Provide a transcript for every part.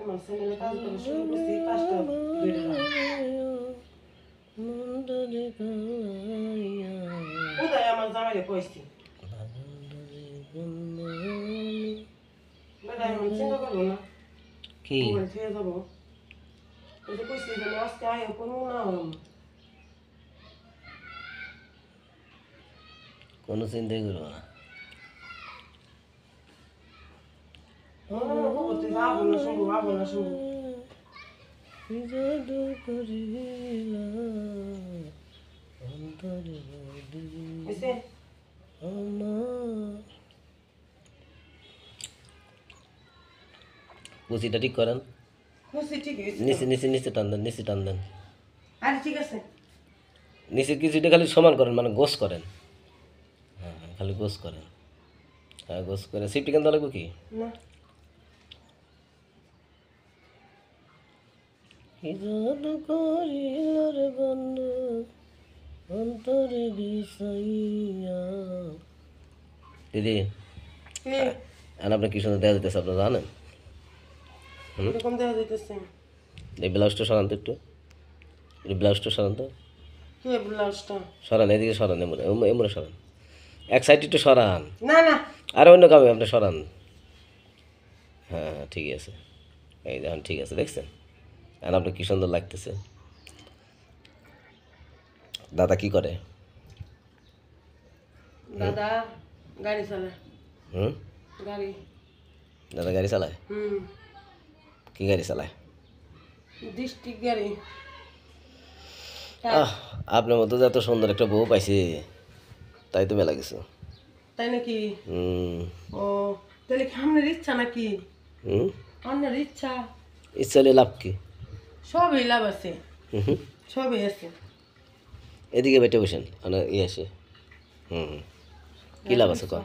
আমার ছেলে কাজ করে শুরু করছি কাজটা বেড়ে কোথায় আমার জামাইরে কইছি বেটা আমি চিন্তা করবো না কি মোবাইল ছুঁয়ে যাবো ওই যে কইছি যে আজকে আয় কোনো না কোনো চিন্তাই করবো না। তুই যাবো না শুনবো যাবো না শুনবো কুচিটা ঠিক করেন, ঠিক আছে নিচে নিচে নিচে টান দেন, নিচে টান দেন, আরে ঠিক আছে নিচে কিছুটা খালি সমান করেন, মানে গোস করেন। হ্যাঁ হ্যাঁ, খালি গোস করেন। হ্যাঁ গোস করে সিফটি কেন লাগবে কি না বন্ধু অন্তরে বিষাইয়া। দিদি আপনার কি সুন্দর দেখা যেতেছে, আপনার জানেন? এরকম দেখা যাইতেছে এই ব্লাউজটা সরান তো একটু, এই ব্লাউজটা সরান তো, কে ব্লাউজটা সরান এদিকে, সরান এমন এমন সরান, এক সাইড একটু সরান, না না আর অন্য কামে আপনি সরান। হ্যাঁ হ্যাঁ ঠিক আছে, এই দেখুন ঠিক আছে, দেখছেন? আর আপনার কি সুন্দর লাগতেছে। দাদা কি করে? দাদা গাড়ি চালায় হুম, গাড়ি দাদা গাড়ি চালায়? কি গাড়ি চালায়? ডিস্ট্রিক্ট গাড়ি আপনার মতো যে এত সুন্দর একটা বউ পাইছে, তাই তো মেলা কিছু। তাই নাকি হুম ও তাহলে কি আপনার ইচ্ছা নাকি হুম, আপনার ইচ্ছা ইচ্ছা হলে লাভ কি? সবই লাভ আছে হুম, সবই আছে এদিকে বেটে বসেন, মানে ইয়ে আসে। হুম, কী লাভ আছে কন,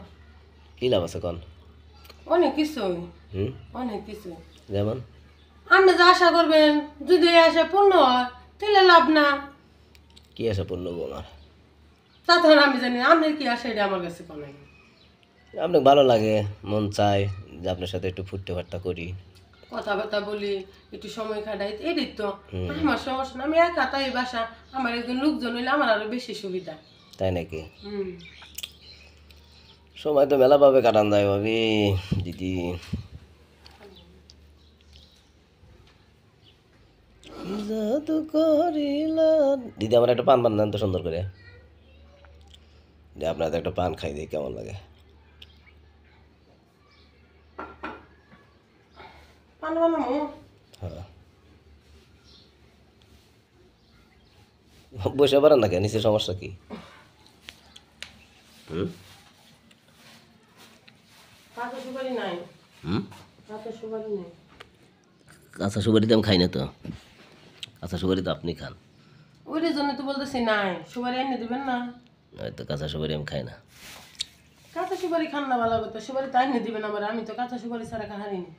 কী লাভ আছে কন? অনেক কিছু হুম, অনেক কিছু যেমন আপনি যা আশা করবেন যদি এই আশা পূর্ণ হয় তাহলে লাভ না কী আশা পূর্ণ ওনার? তা তখন আমি জানি আপনার কি আশা এটা আমার কাছে কোনো আপনাকে ভালো লাগে, মন চায় যে আপনার সাথে একটু ফুটতে ফাট্টা করি, কথাবার্তা বলি একটু সময় কাটাই এটাই তো আমার সমস্যা না আমি একা তাই বাসা আমার একজন লোকজন হইলে আমার আরো বেশি সুবিধা তাই নাকি? সময় তো মেলা ভাবে কাটান যায় ভাবি, দিদি। দিদি আমার একটা পান বানান তো সুন্দর করে, যে আপনাদের একটা পান খাই দিই কেমন লাগে। হ্যাঁ বসে পারেন না কেন, নিচে সমস্যা কি? হুম কাঁচা সুপারি নাই হুম, কাঁচা সুপারি নাই কাঁচা সুপারি তো আমি খাই না তো, কাঁচা সুপারি তো আপনি খান। ওইটার জন্য তো বলতেছি নাই সুপারি এনে দিবেন না তো কাঁচা সুপারি আমি খাই না। কাঁচা সুপারি খান না ভালো কথা সুপারি তাই এনে দিবেন আবার আমি তো কাঁচা সুপারি ছাড়া খাহারিনি